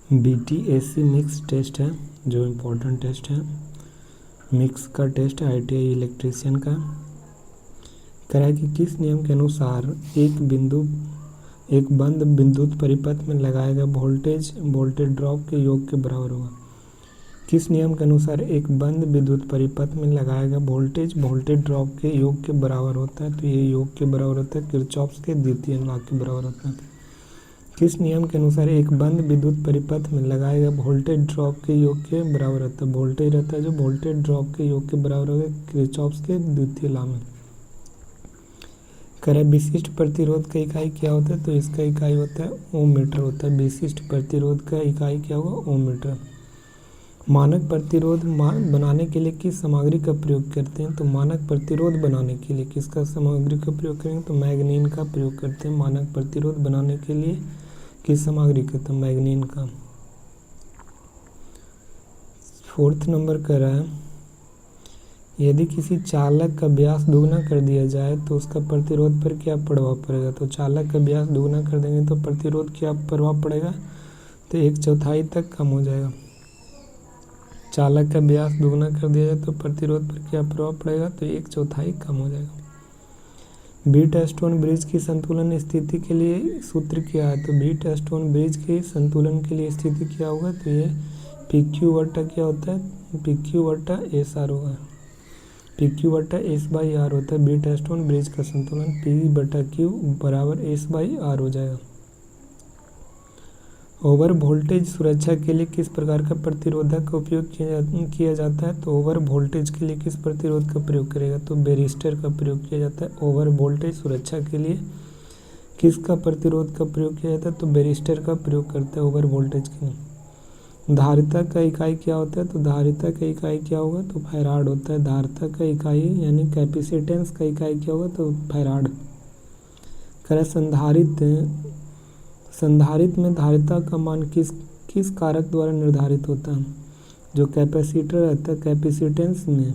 BTAC mix test है जो important test है। मिक्स का टेस्ट है ITI इलेक्ट्रीशियन का। कह रहा है कि किस नियम के अनुसार एक बंद विद्युत परिपथ में लगाया गया वोल्टेज ड्रॉप के योग के बराबर होगा। किस नियम के अनुसार एक बंद विद्युत परिपथ में लगाया गया वोल्टेज ड्रॉप के योग के बराबर होता है? तो ये योग के बराबर होता है किरचॉफ के द्वितीय लॉ के बराबर होता है। किस नियम के अनुसार एक बंद विद्युत परिपथ में लगाया गया वोल्टेज ड्रॉप के योग के बराबर रहता है? वोल्टेज रहता है जो वोल्टेज ड्रॉप के योग के बराबर होगा किरचॉफ के द्वितीय लॉ में। कह रहा है विशिष्ट प्रतिरोध का इकाई क्या होता है? तो इसका इकाई होता है ओम मीटर होता है। विशिष्ट प्रतिरोध का इकाई क्या होगा? ओम मीटर। मानक प्रतिरोध बनाने के लिए किस सामग्री का प्रयोग करते हैं? तो मानक प्रतिरोध बनाने के लिए किसका सामग्री का प्रयोग करेंगे? तो मैग्नीन का प्रयोग करते हैं। मानक प्रतिरोध बनाने के लिए किस सामग्री का? तो मैग्नीन का। 4th नंबर कर रहा है यदि किसी चालक का व्यास दुगना कर दिया जाए तो उसका प्रतिरोध पर क्या प्रभाव पड़ेगा? तो चालक का व्यास दुगना कर देंगे तो प्रतिरोध क्या प्रभाव पड़ेगा? तो 1/4 तक कम हो जाएगा। चालक का व्यास दुगना कर दिया जाए तो प्रतिरोध पर क्या प्रभाव पड़ेगा? तो 1/4 कम हो जाएगा। व्हीटस्टोन ब्रिज की संतुलन स्थिति के लिए सूत्र क्या है? तो व्हीटस्टोन ब्रिज के संतुलन के लिए स्थिति क्या होगा? तो ये PQ बटा क्या होता है? PQ बटा SR होगा। PQ बटा S/R होता है व्हीटस्टोन ब्रिज का संतुलन। P/Q बराबर S/R हो जाएगा। ओवर वोल्टेज सुरक्षा के लिए किस प्रकार का प्रतिरोधक का उपयोग किया जाता है? तो ओवर वोल्टेज के लिए किस प्रतिरोध का प्रयोग करेगा? तो बैरिस्टर का प्रयोग किया जाता है। ओवर वोल्टेज सुरक्षा के लिए किसका प्रतिरोध का प्रयोग किया जाता है? तो बैरिस्टर का प्रयोग करता है ओवर वोल्टेज के लिए। धारिता का इकाई क्या होता है? तो धारिता का इकाई क्या होगा? तो फैराड होता है। धारिता का इकाई यानी कैपेसिटेंस का इकाई क्या होगा? तो फैराड। कह संधारित्र में धारिता का मान किस कारक द्वारा निर्धारित होता है? जो कैपेसिटर रहता है कैपेसिटेंस में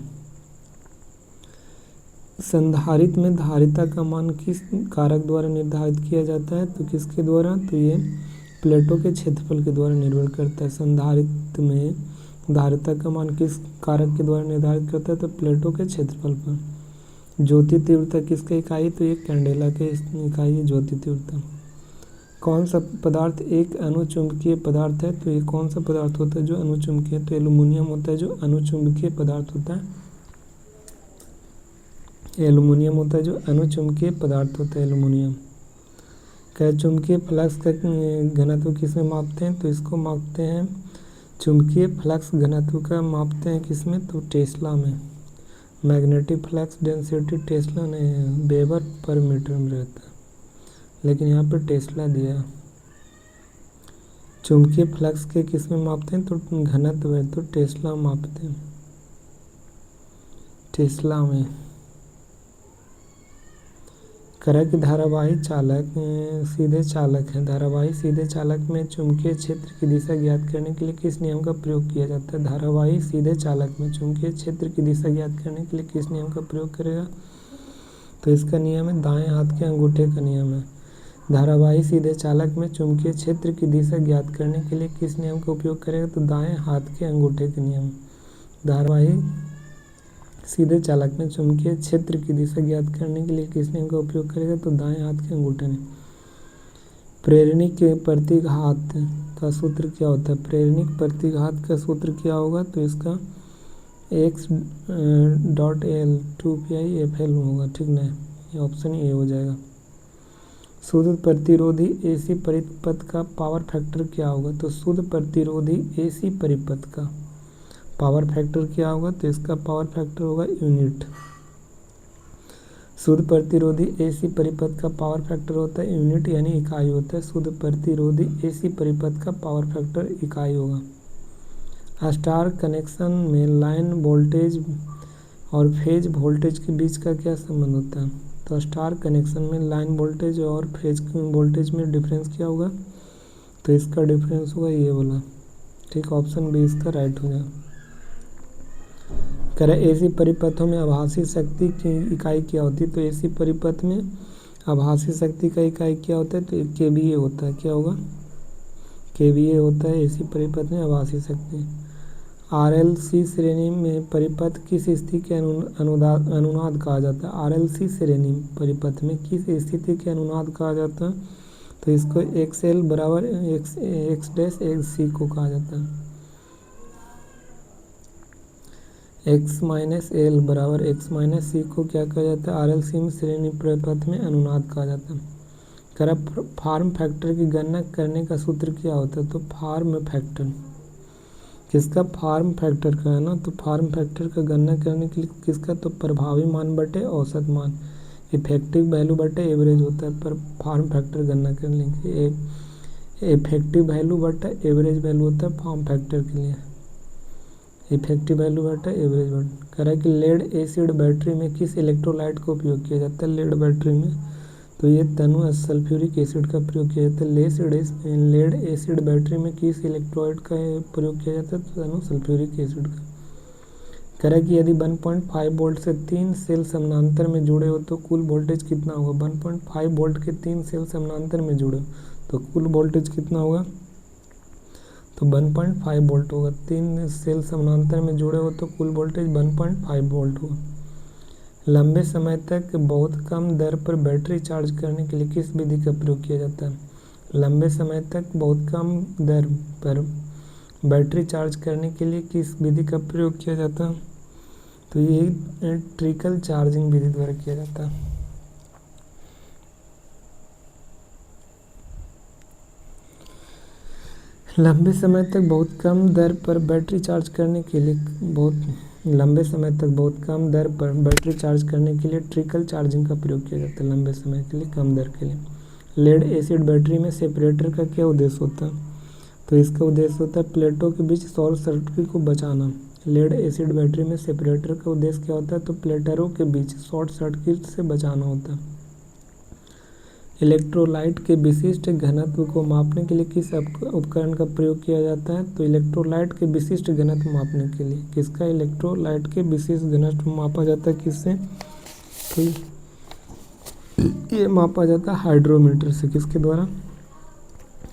संधारित्र में धारिता का मान किस कारक द्वारा निर्धारित किया जाता है? तो किसके द्वारा? तो ये प्लेटों के क्षेत्रफल के द्वारा निर्भर करता है। संधारित्र में धारिता का मान किस कारक के द्वारा निर्धारित करता है? तो प्लेटों के क्षेत्रफल पर। ज्योति तीव्रता किसका इकाई? तो ये कैंडेला के इकाई है ज्योति तीव्रता। कौन सा पदार्थ एक अनुचुंबकीय पदार्थ है? तो ये कौन सा पदार्थ होता है जो अनुचुंबकीय? तो एल्युमिनियम होता है जो अनुचुंबकीय पदार्थ होता है। एल्युमिनियम होता है जो अनुचुंबकीय पदार्थ होता है एल्युमिनियम। क्या चुंबकीय फ्लक्स का घनत्व किसमें मापते हैं? तो इसको मापते हैं चुंबकीय फ्लक्स घनत्व का मापते हैं किसमें? तो टेस्ला में। मैग्नेटिक फ्लक्स डेंसिटी टेस्ला नहीं वेबर पर मीटर में रहता है, लेकिन यहाँ पर टेस्ला दिया। चुंबकीय फ्लक्स के किस में मापते हैं? तो घनत्व है तो टेस्ला मापते हैं टेस्ला में। करा कि धारावाही चालक सीधे चालक है। धारावाही सीधे चालक में चुंबकीय क्षेत्र की दिशा ज्ञात करने के लिए किस नियम का प्रयोग किया जाता है? धारावाही सीधे चालक में चुंबकीय क्षेत्र की दिशा ज्ञात करने के लिए किस नियम का प्रयोग करेगा? तो इसका नियम है दाएं हाथ के अंगूठे का नियम है। धारावाही सीधे चालक में चुंबकीय क्षेत्र की दिशा ज्ञात करने के लिए किस नियम का उपयोग करेगा? तो दाएं हाथ के अंगूठे के नियम। धारावाही सीधे चालक में चुंबकीय क्षेत्र की दिशा ज्ञात करने के लिए किस नियम का उपयोग करेगा? तो दाएं हाथ के अंगूठे ने। प्रेरणिक प्रतिघात का सूत्र क्या होता है? प्रेरणिक प्रतिघात का सूत्र क्या होगा? तो इसका x.L 2πIfl होगा। ठीक ना, ये ऑप्शन ए हो जाएगा। शुद्ध प्रतिरोधी AC परिपथ का पावर फैक्टर क्या होगा? तो शुद्ध प्रतिरोधी AC परिपथ का पावर फैक्टर क्या होगा? तो इसका पावर फैक्टर होगा यूनिट। शुद्ध प्रतिरोधी AC परिपथ का पावर फैक्टर होता है यूनिट यानी इकाई होता है। शुद्ध प्रतिरोधी AC परिपथ का पावर फैक्टर इकाई होगा। स्टार कनेक्शन में लाइन वोल्टेज और फेज वोल्टेज के बीच का क्या संबंध होता है? तो स्टार कनेक्शन में लाइन वोल्टेज और फेज वोल्टेज में डिफरेंस क्या होगा? तो इसका डिफरेंस होगा ये वाला। ठीक, ऑप्शन बी इसका राइट हो जाएगा। कह रहा है AC परिपथों में आभासी शक्ति की इकाई क्या होती है? तो AC परिपथ में आभासी शक्ति का इकाई क्या होता है? तो KVA होता है। क्या होगा? केवीए होता है एसी परिपथ में आभासी शक्ति। आरएलसी श्रेणी में परिपथ किस स्थिति के अनुनाद कहा जाता है? आरएलसी श्रेणी परिपथ में किस स्थिति के अनुनाद कहा जाता है? तो इसको एक्सएल बराबर एक्स डैश एक्स सी को कहा जाता है। एक्स माइनस एल बराबर एक्स माइनस सी को क्या कहा जाता है? आरएलसी में श्रेणी परिपथ में अनुनाद कहा जाता है। फॉर्म फैक्टर की गणना करने का सूत्र क्या होता है? तो फॉर्म फैक्टर किसका? फॉर्म फैक्टर का है ना। तो फॉर्म फैक्टर का गणना करने के लिए किसका? तो प्रभावी मान बटे औसत मान, इफेक्टिव वैल्यू बटे एवरेज होता है। पर फॉर्म फैक्टर गणना करने के लिए इफेक्टिव वैल्यू बटा एवरेज वैल्यू होता है फॉर्म फैक्टर के लिए, इफेक्टिव वैल्यू बटा एवरेज बटा। कह रहा है कि लेड एसिड बैटरी में किस इलेक्ट्रोलाइट का उपयोग किया जाता है? लेड बैटरी में तो ये तनु सल्फ्यूरिक एसिड का प्रयोग किया जाता है। लेड एसिड बैटरी में किस इलेक्ट्रोलाइट का प्रयोग किया जाता है? तो तनु सल्फ्यूरिक एसिड का। कह रहा है कि यदि 1.5 वोल्ट से 3 सेल समानांतर में जुड़े हो तो कुल वोल्टेज कितना होगा? 1.5 वोल्ट के 3 सेल समानांतर में जुड़े हो तो कुल वोल्टेज कितना होगा? तो 1.5 वोल्ट होगा। 3 सेल समानांतर में जुड़े हो तो कुल वोल्टेज 1.5 वोल्ट होगा। लंबे समय तक बहुत कम दर पर बैटरी चार्ज करने के लिए किस विधि का प्रयोग किया जाता है? लंबे समय तक बहुत कम दर पर बैटरी चार्ज करने के लिए किस विधि का प्रयोग किया जाता है? तो ये ट्रिकल चार्जिंग विधि द्वारा किया जाता है। लंबे समय तक बहुत कम दर पर बैटरी चार्ज करने के लिए लंबे समय तक बहुत कम दर पर बैटरी चार्ज करने के लिए ट्रिकल चार्जिंग का प्रयोग किया जाता है। लंबे समय के लिए कम दर के लिए। लेड एसिड बैटरी में सेपरेटर का क्या उद्देश्य होता है? तो इसका उद्देश्य होता है प्लेटों के बीच शॉर्ट सर्किट को बचाना। लेड एसिड बैटरी में सेपरेटर का उद्देश्य क्या होता है? तो प्लेटरों के बीच शॉर्ट सर्किट से बचाना होता है। इलेक्ट्रोलाइट के विशिष्ट घनत्व को मापने के लिए किस उपकरण का प्रयोग किया जाता है? तो इलेक्ट्रोलाइट के विशिष्ट घनत्व मापने के लिए किसका? इलेक्ट्रोलाइट के विशिष्ट घनत्व मापा जाता है किससे? तो ये मापा जाता है हाइड्रोमीटर से। किसके द्वारा?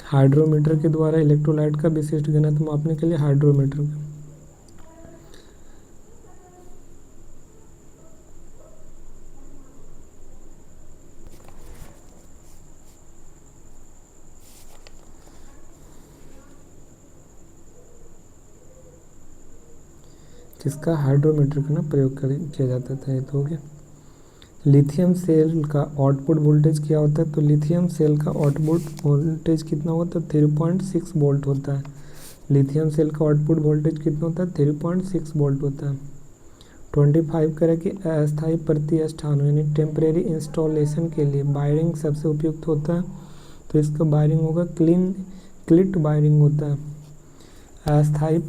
हाइड्रोमीटर के द्वारा इलेक्ट्रोलाइट का विशिष्ट घनत्व मापने के लिए हाइड्रोमीटर का। किसका? हाइड्रोमीटर का ना प्रयोग किया जाता था। ये तो हो गया। लिथियम सेल का आउटपुट वोल्टेज क्या होता है? तो लिथियम सेल का आउटपुट वोल्टेज कितना होता है? 3.6 वोल्ट होता है। लिथियम सेल का आउटपुट वोल्टेज कितना होता है? 3.6 वोल्ट होता है। 25 करें कि अस्थायी प्रतिष्ठान यानी टेम्परेरी इंस्टॉलेशन के लिए वायरिंग सबसे उपयुक्त होता है। तो इसका वायरिंग होगा क्लिट वायरिंग होता है। अस्थायी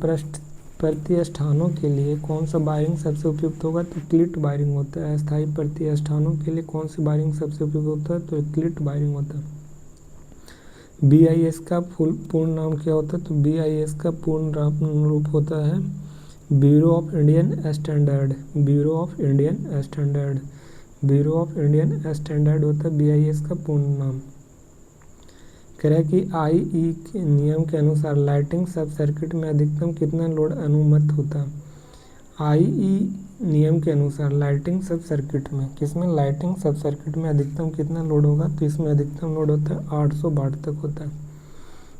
प्रतिष्ठानों के लिए कौन सा वायरिंग सबसे उपयुक्त होगा? तो क्लिट वायरिंग होता है। अस्थायी प्रतिष्ठानों के लिए कौन सी वायरिंग सबसे उपयुक्त होता है? तो क्लिट वायरिंग होता है। BIS का पूर्ण नाम क्या होता है? तो BIS का पूर्ण रूप होता है bureau of Indian standard. Bureau of Indian standard. Bureau of Indian standard होता है BIS का पूर्ण नाम। कह रहा है कि IE के नियम के अनुसार लाइटिंग सब सर्किट में अधिकतम कितना लोड अनुमत होता है? IE नियम के अनुसार लाइटिंग सब सर्किट में किसमें? लाइटिंग सब सर्किट में अधिकतम कितना लोड होगा? तो इसमें अधिकतम लोड होता है 800 वाट तक होता है।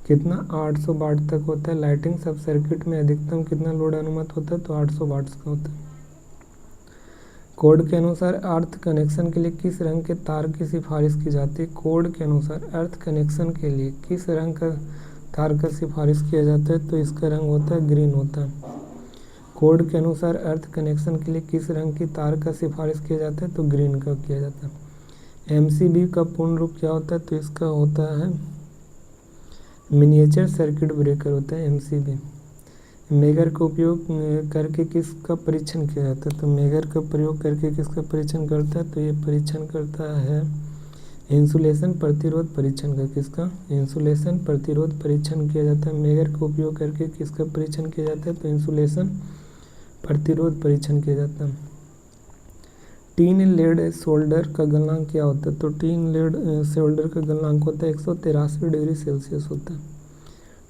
कितना? 800 वाट तक होता है। लाइटिंग सब सर्किट में अधिकतम कितना लोड अनुमत होता है? तो 800 वाट्स का होता है। कोड के अनुसार अर्थ कनेक्शन के लिए किस रंग के तार की सिफारिश की जाती है? कोड के अनुसार अर्थ कनेक्शन के लिए किस रंग का तार का सिफारिश किया जाता है? तो इसका रंग होता है ग्रीन होता है। कोड के अनुसार अर्थ कनेक्शन के लिए किस रंग की तार का सिफारिश किया जाता है? तो ग्रीन का किया जाता है। MCB का पूर्ण रूप क्या होता है? तो इसका होता है मिनिएचर सर्किट ब्रेकर होता है MCB। मेगर का उपयोग करके किसका परीक्षण किया जाता है? तो मेगर का प्रयोग करके किसका परीक्षण करता है? तो ये परीक्षण करता है इंसुलेशन प्रतिरोध परीक्षण का। किसका? इंसुलेशन प्रतिरोध परीक्षण किया जाता है। मेगर का उपयोग करके किसका परीक्षण किया जाता है? तो इंसुलेशन प्रतिरोध परीक्षण किया जाता है। टीन लेड सोल्डर का गलनांक क्या होता है? तो टीन लेड सोल्डर का गलनांक होता है 183 डिग्री सेल्सियस होता है।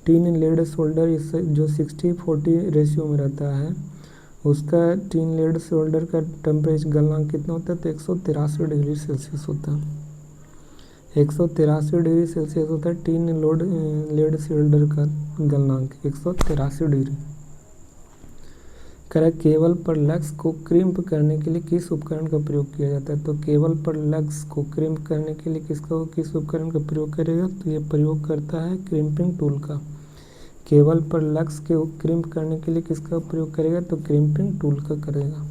टिन लेड सोल्डर इस जो 60-40 रेशियो में रहता है, उसका टिन लेड सोल्डर का टेम्परेचर गलनांक कितना होता है? तो 183 डिग्री सेल्सियस होता है। 183 डिग्री सेल्सियस होता है टिन लेड सोल्डर का गलनांक 183 डिग्री। कह रहा है केबल पर लक्स को क्रिम्प करने के लिए किस उपकरण का प्रयोग किया जाता है? तो केबल पर लक्स को क्रिम्प करने के लिए किस उपकरण का प्रयोग करेगा? तो ये प्रयोग करता है क्रिम्पिंग टूल का। केबल पर लक्स के क्रिम्प करने के लिए किसका प्रयोग करेगा? तो क्रिम्पिंग टूल का करेगा।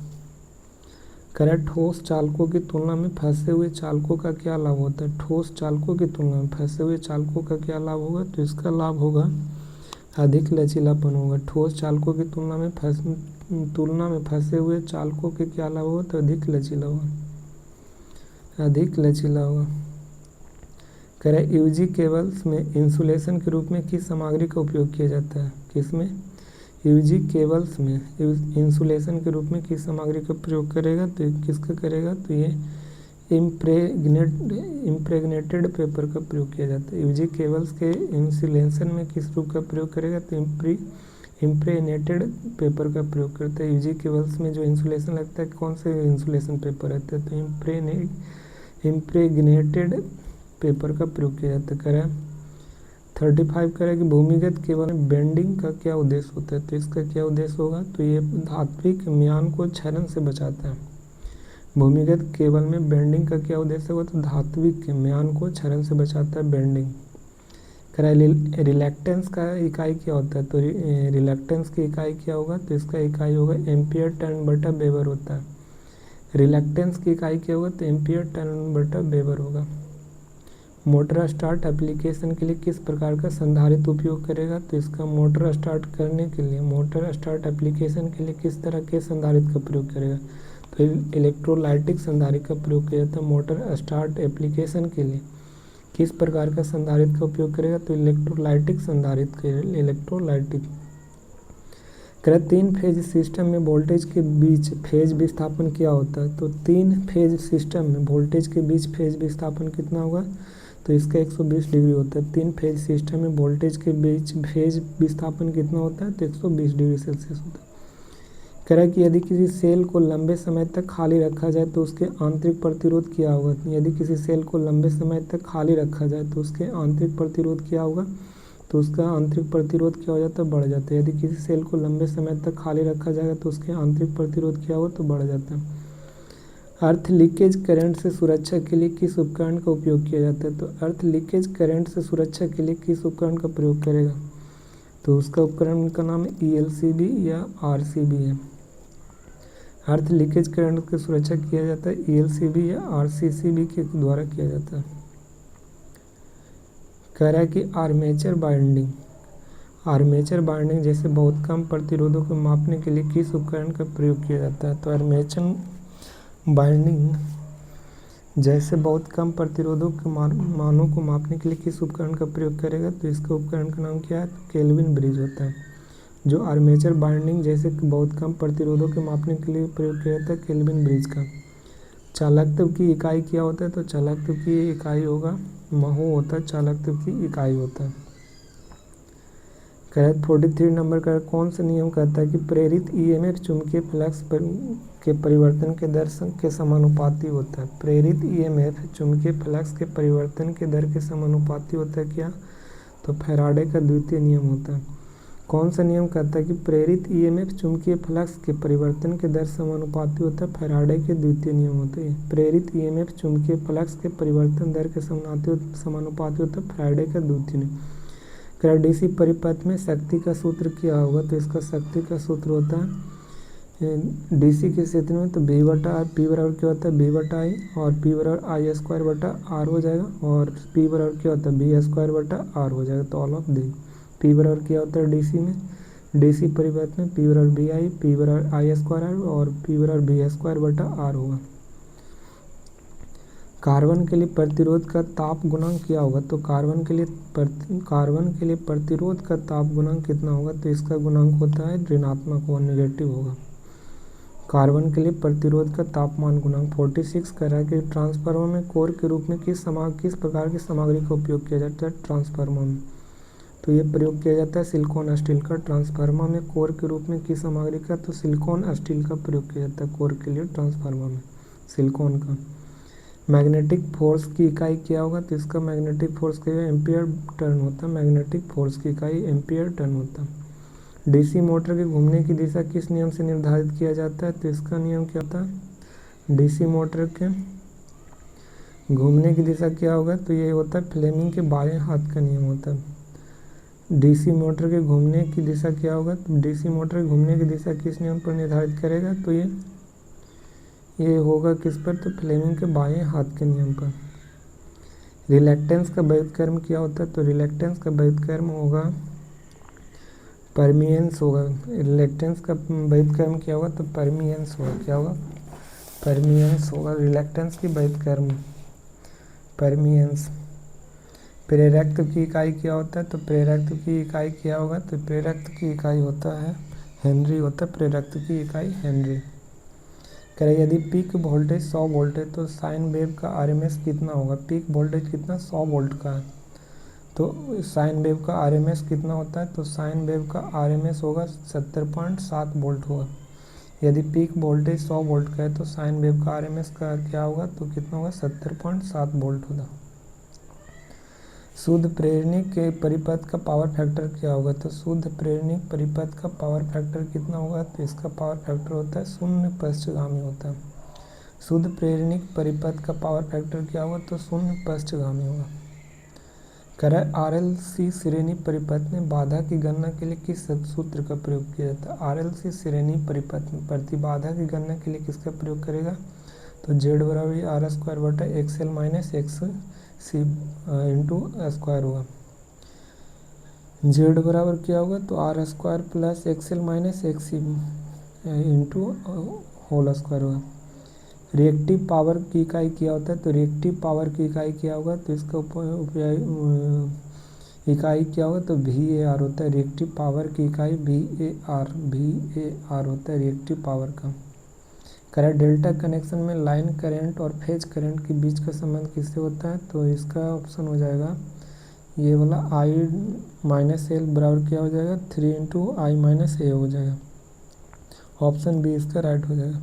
कह रहा है ठोस चालकों की तुलना में फंसे हुए चालकों का क्या लाभ होता है? ठोस चालकों की तुलना में फंसे हुए चालकों का क्या लाभ होगा? तो इसका लाभ होगा अधिक लचीलापन होगा। ठोस चालकों की तुलना में फंसे हुए चालकों के क्या लाभ होगा? तो अधिक लचीला होगा। कह रहा है यूजी केबल्स में इंसुलेशन के रूप में किस सामग्री का उपयोग किया जाता है? किसमें? यूजी केबल्स में इंसुलेशन के रूप में किस सामग्री का प्रयोग करेगा? तो किसका करेगा? तो ये इम्प्रेग्नेटेड पेपर का प्रयोग किया जाता है। यूजी केबल्स के इंसुलेशन में किस रूप का प्रयोग करेगा? तो इम्प्रेग्नेटेड पेपर का प्रयोग करता है। यूजी केबल्स में जो इंसुलेशन लगता है, कौन से इंसुलेशन पेपर रहता है? तो इम्प्रेग्नेटेड पेपर का प्रयोग किया जाता है। कह रहा है 35 कह रहा है कि भूमिगत केबल में बेंडिंग का क्या उद्देश्य होता है? तो इसका क्या उद्देश्य होगा? तो ये धात्विक म्यान को क्षरण से बचाता है। भूमिगत केबल में बेंडिंग का क्या उद्देश्य होगा? तो धात्विक म्यान को क्षरण से बचाता है बेंडिंग। कह रहा है रिलैक्टेंस का इकाई क्या होता है? तो रिलैक्टेंस की इकाई क्या होगा? तो इसका इकाई होगा एम्पियर टर्न बटा वेबर होता है। रिलैक्टेंस की इकाई क्या होगा? तो एम्पियर टर्न बटा वेबर होगा। मोटर स्टार्ट एप्लीकेशन के लिए किस प्रकार का संधारित्र उपयोग करेगा? तो इसका मोटर स्टार्ट एप्लीकेशन के लिए किस तरह के संधारित्र का प्रयोग करेगा? तो इलेक्ट्रोलाइटिक संधारित्र का प्रयोग किया जाता है। मोटर स्टार्ट एप्लीकेशन के लिए किस प्रकार का संधारित्र का उपयोग करेगा? तो इलेक्ट्रोलाइटिक संधारित्र इलेक्ट्रोलाइटिक। कह 3 फेज सिस्टम में वोल्टेज के बीच फेज विस्थापन क्या होता है? तो 3 फेज सिस्टम में वोल्टेज के बीच फेज विस्थापन कितना होगा? तो इसका 120 डिग्री होता है। 3 फेज सिस्टम में वोल्टेज के बीच फेज विस्थापन कितना होता है? तो 120 डिग्री सेल्सियस होता है। कह रहा है कि यदि किसी सेल को लंबे समय तक खाली रखा जाए तो उसके आंतरिक प्रतिरोध क्या होगा? यदि किसी सेल को लंबे समय तक खाली रखा जाए तो उसके आंतरिक प्रतिरोध क्या होगा? तो उसका आंतरिक प्रतिरोध क्या हो जाता है? बढ़ जाता है। यदि किसी सेल को लंबे समय तक खाली रखा जाएगा तो उसके आंतरिक प्रतिरोध क्या होगा? तो बढ़ जाता है। अर्थ लीकेज करंट से सुरक्षा के लिए किस उपकरण का उपयोग किया जाता है? तो अर्थ लीकेज करंट से सुरक्षा के लिए किस उपकरण का प्रयोग करेगा? तो उसका उपकरण का नाम ELCB या RCB है। अर्थ लीकेज करंट की सुरक्षा किया जाता है ELCB या RCCB के द्वारा किया जाता है। कह रहा है कि आर्मेचर बाइंडिंग जैसे बहुत कम प्रतिरोधों को मापने के लिए किस उपकरण का प्रयोग किया जाता है? तो आर्मेचर बाइंडिंग जैसे बहुत कम प्रतिरोधों के मानों को मापने के लिए किस उपकरण का प्रयोग करेगा? तो इसका उपकरण का नाम क्या है? तो केल्विन ब्रिज होता है। जो आर्मेचर बाइंडिंग जैसे बहुत कम प्रतिरोधों के मापने के लिए प्रयोग किया जाता है केल्विन ब्रिज का। चालकत्व की इकाई क्या होता है? तो चालकत्व की इकाई होगा महो होता है, चालकत्व की इकाई होता है। कह रहा है 43 नंबर का कौन सा नियम कहता है कि प्रेरित EMF चुंबकीय फ्लक्स के परिवर्तन के दर के समानुपाती होता है? प्रेरित EMF चुंबकीय फ्लक्स के परिवर्तन के दर के समानुपाती होता है क्या? तो फैराडे का द्वितीय नियम होता है। कौन सा नियम कहता है कि प्रेरित EMF चुंबकीय फ्लक्स के परिवर्तन के दर समानुपाती होता है? फैराडे के द्वितीय नियम होते हैं। प्रेरित EMF चुंबकीय फ्लक्स के परिवर्तन दर के समानुपाती होता है फैराडे का द्वितीय नियम। क्या DC परिपथ में शक्ति का सूत्र क्या होगा? तो इसका शक्ति का सूत्र होता है DC के क्षेत्र में तो V बटा R, P बराबर क्या होता है? V बटा I और P बराबर I स्क्वायर बटा R हो जाएगा और P बराबर क्या होता है? V स्क्वायर बटा R हो जाएगा। तो ऑल ऑफ दी P बराबर क्या होता है DC में? DC परिपथ में P बराबर VI, P बराबर I स्क्वायर R और P बराबर V स्क्वायर बटा R होगा। कार्बन के लिए प्रतिरोध का ताप गुणांक क्या होगा? तो कार्बन के लिए प्रतिरोध का ताप गुणांक कितना होगा? तो इसका गुणांक होता है ऋणात्मक और नेगेटिव होगा। कार्बन के लिए प्रतिरोध का तापमान गुणांक 46 कह रहा है कि ट्रांसफार्मर में कोर के रूप में किस प्रकार की सामग्री का उपयोग किया जाता है? ट्रांसफार्मर में तो ये प्रयोग किया जाता है सिलिकॉन स्टील का। ट्रांसफार्मर में कोर के रूप में किस सामग्री का, तो सिलिकॉन स्टील का प्रयोग किया जाता है कोर के लिए ट्रांसफार्मर में, सिलिकॉन का। मैग्नेटिक फोर्स की इकाई क्या होगा, तो इसका मैग्नेटिक फोर्स क्या है, एम्पियर टर्न होता है। मैग्नेटिक फोर्स की इकाई एम्पियर टर्न होता है। डीसी मोटर के घूमने की दिशा किस नियम से निर्धारित किया जाता है, तो इसका नियम क्या होता है, डीसी मोटर के घूमने की दिशा क्या होगा, तो ये होता है फ्लेमिंग के बाएं हाथ का नियम होता है। डीसी मोटर के घूमने की दिशा क्या होगा, तो डीसी मोटर के घूमने की दिशा किस नियम पर निर्धारित करेगा, तो ये होगा किस पर, तो फ्लेमिंग के बाएं हाथ के नियम पर। रिलैक्टेंस का व्युत्क्रम क्या होता है, तो रिलैक्टेंस का व्युत्क्रम होगा परमिएंस होगा। रिलैक्टेंस का व्युत्क्रम क्या होगा, तो परमिएंस होगा, क्या होगा, परमिएंस होगा। रिलैक्टेंस की व्युत्क्रम परमिएंस। प्रेरकत्व की इकाई क्या होता है, तो प्रेरकत्व की इकाई क्या होगा, तो प्रेरकत्व की इकाई होता है हेनरी होता है, प्रेरकत्व की इकाई हेनरी। करें यदि पीक वोल्टेज 100 वोल्ट है तो साइन वेव का आरएमएस कितना होगा, पीक वोल्टेज कितना 100 वोल्ट का है, तो साइन वेव का आरएमएस कितना होता है, तो साइन वेव का आरएमएस होगा 70.7 वोल्ट होगा। यदि पीक वोल्टेज 100 वोल्ट का है तो साइन वेव का आरएमएस का क्या होगा, तो कितना होगा 70.7 वोल्ट होगा। शुद्ध प्रेरणिक के परिपथ का पावर फैक्टर क्या होगा, तो शुद्ध प्रेरणिक परिपथ का पावर फैक्टर कितना होगा, तो इसका पावर फैक्टर होता है शून्य पश्चगामी होता है। शुद्ध प्रेरणिक परिपथ का पावर फैक्टर क्या होगा, तो शून्य पश्चगामी होगा। करें आरएलसी श्रेणी परिपथ में बाधा की गणना के लिए किस सूत्र का प्रयोग किया जाता है। आरएलसी श्रेणी परिपथ में प्रतिबाधा की गणना के लिए किसका प्रयोग करेगा, तो जेड बराबर आर स्क्वायर बटा XL minus X C into square होगा। जेड बराबर क्या होगा, तो R square plus XL minus X C into whole square होगा। रिएक्टिव पावर की इकाई क्या होता है, तो रिएक्टिव पावर की इकाई क्या होगा, तो इसका इकाई क्या होगा, तो VAR होता है। रिएक्टिव पावर की इकाई VAR होता है रिएक्टिव पावर का। करें डेल्टा कनेक्शन में लाइन करंट और फेज करंट के बीच का संबंध किससे होता है, तो इसका ऑप्शन हो जाएगा ये वाला I-L बराबर क्या हो जाएगा 3 इंटू I-A हो जाएगा। ऑप्शन बी इसका राइट हो जाएगा।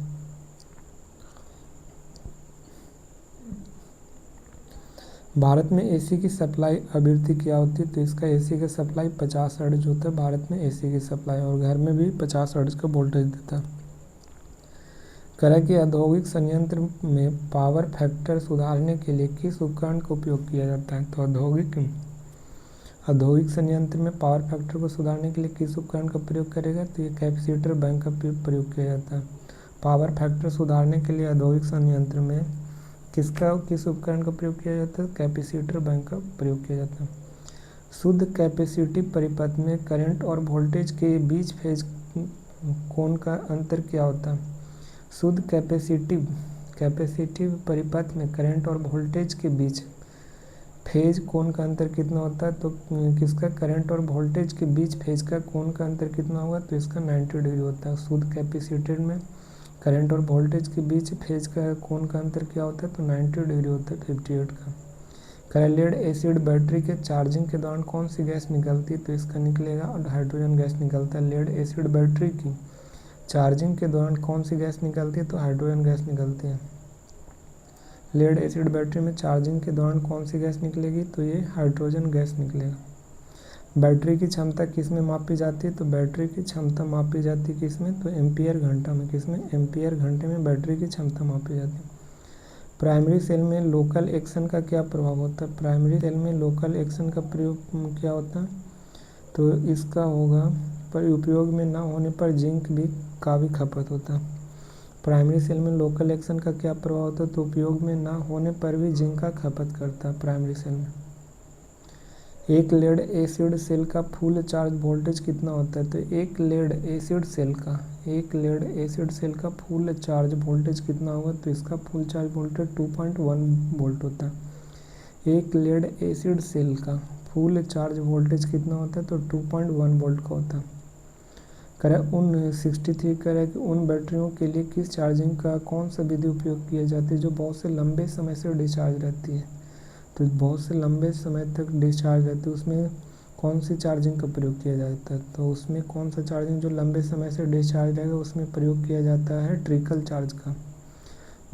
भारत में एसी की सप्लाई आवृत्ति क्या होती है, तो इसका एसी का सप्लाई 50 हर्ट्ज होता है भारत में एसी की सप्लाई, और घर में भी 50 हर्ट्ज का वोल्टेज देता है। करें कि औद्योगिक संयंत्र में पावर फैक्टर सुधारने के लिए किस उपकरण का उपयोग किया जाता है, तो औद्योगिक संयंत्र में पावर फैक्टर को सुधारने के लिए किस उपकरण का प्रयोग करेगा, तो ये कैपेसिटर बैंक का प्रयोग किया जाता है। पावर फैक्टर सुधारने के लिए औद्योगिक संयंत्र में किस उपकरण का प्रयोग किया जाता है, कैपेसिटर बैंक का प्रयोग किया जाता है। शुद्ध कैपेसिटिव परिपथ में करंट और वोल्टेज के बीच फेज कोण का अंतर क्या होता है। शुद्ध कैपेसिटिव परिपथ में करंट और वोल्टेज के बीच फेज कोण का अंतर कितना होता है, तो किसका करंट और वोल्टेज के बीच फेज का कोण का अंतर कितना होगा, तो इसका 90 डिग्री होता है। शुद्ध कैपेसिटर में करंट और वोल्टेज के बीच फेज का कोण का अंतर क्या होता है, तो 90 डिग्री होता है 58 का। करें लेड एसिड बैटरी के चार्जिंग के दौरान कौन सी गैस निकलती है, तो इसका निकलेगा हाइड्रोजन गैस निकलता है। लेड एसिड बैटरी की चार्जिंग के दौरान कौन सी गैस निकलती है, तो हाइड्रोजन गैस निकलती है। लेड एसिड बैटरी में चार्जिंग के दौरान कौन सी गैस निकलेगी, तो ये हाइड्रोजन गैस निकलेगा। बैटरी की क्षमता किस में मापी जाती है, तो बैटरी की क्षमता मापी जाती है किस में, तो एम्पियर घंटा में। किस में, एम्पियर घंटे में बैटरी की क्षमता मापी जाती है। प्राइमरी सेल में लोकल एक्शन का क्या प्रभाव होता है, प्राइमरी सेल में लोकल एक्शन का प्रयोग क्या होता है, तो इसका होगा पर उपयोग में ना होने पर जिंक का भी खपत होता है। प्राइमरी सेल में लोकल एक्शन का क्या प्रभाव होता है, तो उपयोग में ना होने पर भी जिंक का खपत करता है प्राइमरी सेल में। एक लेड एसिड सेल का फुल चार्ज वोल्टेज कितना होता है, तो एक लेड एसिड सेल का फुल चार्ज वोल्टेज कितना होगा, तो इसका फुल चार्ज वोल्टेज 2.1 वोल्ट होता है। एक लेड एसिड सेल का फुल चार्ज वोल्टेज कितना होता है, तो 2.1 वोल्ट का होता है। करें 63 करें कि उन बैटरियों के लिए किस चार्जिंग का कौन सा विधि उपयोग किया जाती है जो बहुत से लंबे समय से डिस्चार्ज रहती है, तो बहुत से लंबे समय तक डिस्चार्ज रहती है उसमें कौन सी चार्जिंग का प्रयोग किया जाता है? तो उसमें कौन सा चार्जिंग जो लंबे समय से डिस्चार्ज रहेगा उसमें प्रयोग किया जाता है ट्रिकल चार्ज का।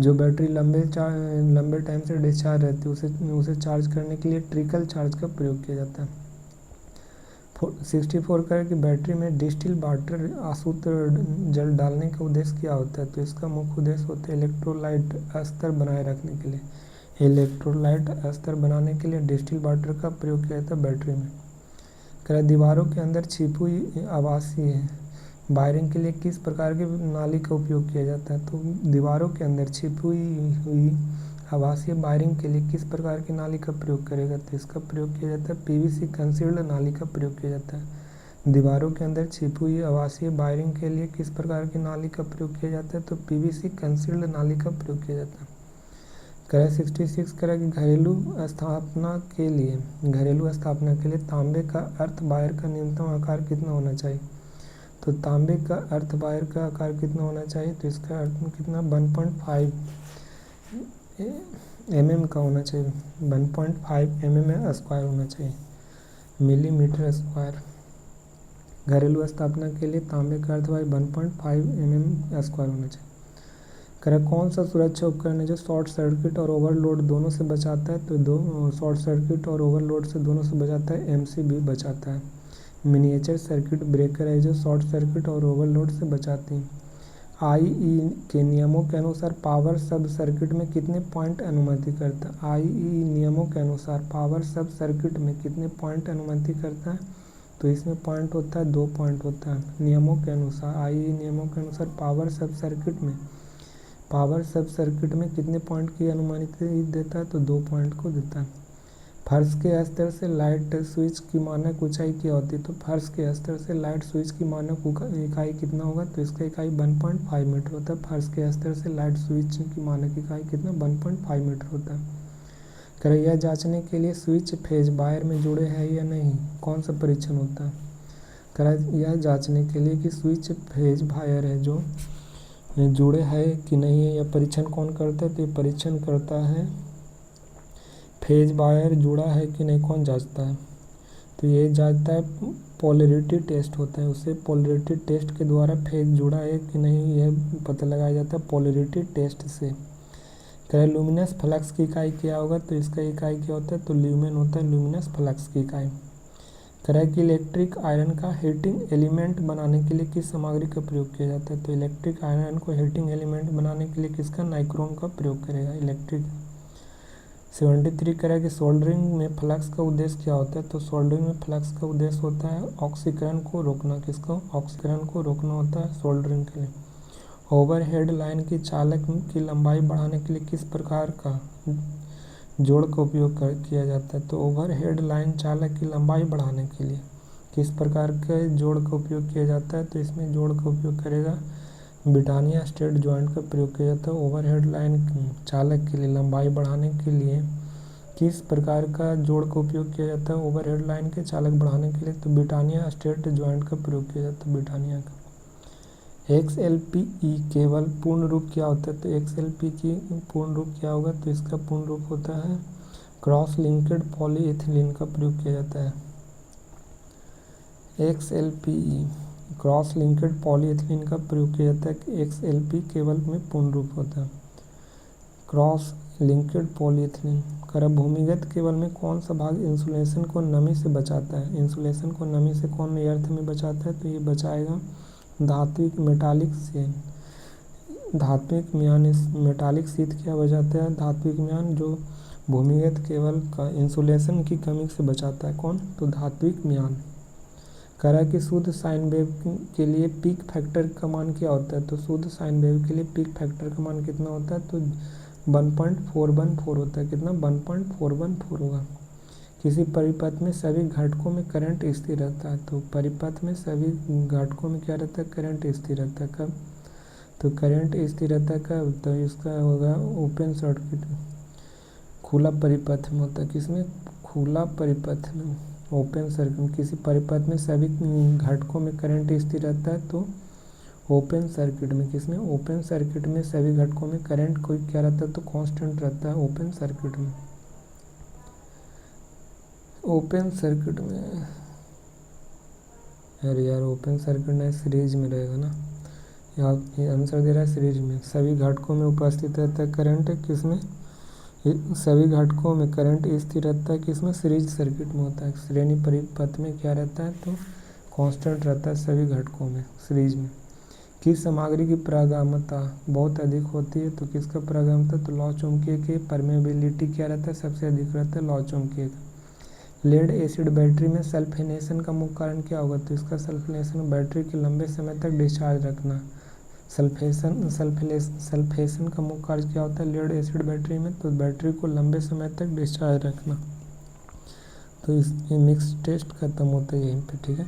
जो बैटरी लंबे टाइम से डिस्चार्ज रहती है उसे चार्ज करने के लिए ट्रिकल चार्ज का प्रयोग किया जाता है। 64 का है कि बैटरी में डिस्टिल वाटर आसुत जल डालने का उद्देश्य क्या होता है? तो इसका मुख्य उद्देश्य होता है इलेक्ट्रोलाइट स्तर बनाए रखने के लिए। इलेक्ट्रोलाइट स्तर बनाने के लिए डिस्टिल वाटर का प्रयोग किया जाता है बैटरी में। दीवारों के अंदर छिपी हुई आवासीय वायरिंग के लिए किस प्रकार की नाली का उपयोग किया जाता है? तो दीवारों के अंदर छिपी हुई आवासीय वायरिंग के लिए किस प्रकार की नाली का प्रयोग करेगा? तो इसका प्रयोग किया जाता है पीवीसी कंसील्ड नाली का प्रयोग किया जाता है। दीवारों के अंदर छिपी हुई आवासीय वायरिंग के लिए किस प्रकार की नाली का प्रयोग किया जाता है? तो पीवीसी कंसील्ड नाली का प्रयोग किया जाता है। 66 कह रहा है कि घरेलू स्थापना के लिए तांबे का अर्थ वायर का न्यूनतम आकार कितना होना चाहिए? तो तांबे का अर्थ वायर का आकार कितना होना चाहिए? तो इसका अर्थ कितना 1.5 mm का होना चाहिए। 1.5 mm स्क्वायर होना चाहिए, मिलीमीटर स्क्वायर। घरेलू स्थापना के लिए तांबे का अर्थ वायर 1.5 mm स्क्वायर होना चाहिए। कौन सा सुरक्षा उपकरण है जो शॉर्ट सर्किट और ओवरलोड दोनों से बचाता है? तो शॉर्ट सर्किट और ओवरलोड से दोनों से बचाता है, MCB बचाता है। मिनिएचर सर्किट ब्रेकर है जो शॉर्ट सर्किट और ओवरलोड से बचाती है। IE के नियमों के अनुसार पावर सब सर्किट में कितने पॉइंट अनुमति करता है? IE नियमों के अनुसार पावर सब सर्किट में कितने पॉइंट अनुमति करता है? तो इसमें पॉइंट होता है 2 पॉइंट होता है नियमों के अनुसार। IE नियमों के अनुसार पावर सब सर्किट में कितने पॉइंट की अनुमति देता है? तो 2 पॉइंट को देता है। फर्श के स्तर से लाइट स्विच की मानक ऊंचाई क्या होती है? तो फर्श के स्तर से लाइट स्विच की मानक इकाई कितना होगा? तो इसका इकाई 1.5 मीटर होता है। फर्श के स्तर से लाइट स्विच की मानक इकाई कितना 1.5 मीटर होता है। यह जांचने के लिए स्विच फेज वायर में जुड़े हैं या नहीं, कौन सा परीक्षण होता है? यह जांचने के लिए कि स्विच फेज वायर है जो जुड़े हैं कि नहीं है, यह परीक्षण कौन करता है? तो ये परीक्षण करता है फेज वायर जुड़ा है कि नहीं, कौन जांचता है? तो ये जांचता है पोलैरिटी टेस्ट होता है, उससे पोलैरिटी टेस्ट के द्वारा फेज जुड़ा है कि नहीं यह पता लगाया जाता है पोलैरिटी टेस्ट से। लुमिनस फ्लक्स की इकाई क्या होगा? तो इसका इकाई क्या होता है? तो ल्यूमेन होता है लुमिनस फ्लक्स की इकाई। कि इलेक्ट्रिक आयरन का हीटिंग एलिमेंट बनाने के लिए किस सामग्री का प्रयोग किया जाता है? तो इलेक्ट्रिक आयरन को हीटिंग एलिमेंट बनाने के लिए किसका नाइक्रोम का प्रयोग करेगा इलेक्ट्रिक। 73 कह रहा है कि सोल्डरिंग में फ्लक्स का उद्देश्य क्या होता है? तो सोल्डरिंग में फ्लक्स का उद्देश्य होता है ऑक्सीकरण को रोकना। किसको? ऑक्सीकरण को रोकना होता है सोल्डरिंग के लिए। ओवरहेड लाइन की चालक की लंबाई बढ़ाने के लिए किस प्रकार का जोड़ का उपयोग किया जाता है? तो ओवरहेड लाइन चालक की लंबाई बढ़ाने के लिए किस प्रकार के जोड़ का उपयोग किया जाता है? तो इसमें जोड़ का उपयोग करेगा ब्रिटानिया स्ट्रेट जॉइंट का प्रयोग किया जाता है। ओवरहेड लाइन चालक के लिए लंबाई बढ़ाने के लिए किस प्रकार का जोड़ का उपयोग किया जाता है ओवरहेड लाइन के चालक बढ़ाने के लिए? तो ब्रिटानिया स्ट्रेट जॉइंट का प्रयोग किया जाता है, ब्रिटानिया का। XLPE केवल पूर्ण रूप क्या होता है? तो XLPE की पूर्ण रूप क्या होगा? तो इसका पूर्ण रूप होता है क्रॉस लिंक्ड पॉलीइथिलीन का प्रयोग किया जाता है। XLPE क्रॉस लिंक्ड पॉलीइथिलीन का प्रयोग किया जाता है। XLPE केवल में पूर्ण रूप होता है क्रॉस लिंक्ड पॉलीइथिलीन। भूमिगत केबल में कौन सा भाग इंसुलेशन को नमी से बचाता है? इंसुलेशन को नमी से कौन अर्थ में बचाता है? तो ये बचाएगा धात्विक मेटालिक से धात्विक म्यान। इस मेटालिक शीट क्या बचाता है? धात्विक म्यान जो भूमिगत केबल का इंसुलेशन की कमी से बचाता है। कौन? तो धात्विक म्यान। कह रहा है कि शुद्ध साइन वेव के लिए पीक फैक्टर का मान क्या होता है? तो शुद्ध साइन वेव के लिए पीक फैक्टर का मान कितना होता है? तो 1.414 होता है। कितना? 1.414 होगा। किसी परिपथ में सभी घटकों में करंट स्थिर रहता है। तो परिपथ में सभी घटकों में क्या रहता है? करंट स्थिर रहता है। कब? तो करंट स्थिर रहता है कब? तो इसका होगा ओपन सर्किट खुला परिपथ में होता है। किसमें? खुला परिपथ में ओपन सर्किट। किसी परिपथ में सभी घटकों में करंट स्थिर रहता है तो ओपन सर्किट में। किसमें? ओपन सर्किट में सभी घटकों में करंट कोई क्या रहता है? तो कांस्टेंट रहता है ओपन सर्किट में। ओपन सर्किट में अरे यार ओपन सर्किट नहीं, सीरीज में रहेगा ना। यहाँ ये आंसर दे रहा है सीरीज में। सभी घटकों में उपस्थित रहता है करंट किसमें, सभी घटकों में करंट स्थिर रहता है किसमें, सीरीज सर्किट में होता है। श्रेणी परिपथ में क्या रहता है, तो कांस्टेंट रहता है सभी घटकों में सीरीज में। किस सामग्री की पारगम्यता बहुत अधिक होती है, तो किसका पारगम्यता, तो लौह चुंबकीय के। परमेबिलिटी क्या रहता है, सबसे अधिक रहता है लौह चुंबकीय का। लेड एसिड बैटरी में सल्फेनेशन का मुख्य कारण क्या होगा, तो इसका सल्फेनेशन बैटरी के लंबे समय तक डिस्चार्ज रखना। सल्फेशन का मुख्य कार्य क्या होता है लेड एसिड बैटरी में, तो बैटरी को लंबे समय तक डिस्चार्ज रखना। तो इस मिक्स टेस्ट खत्म होता है यहीं पे, ठीक है।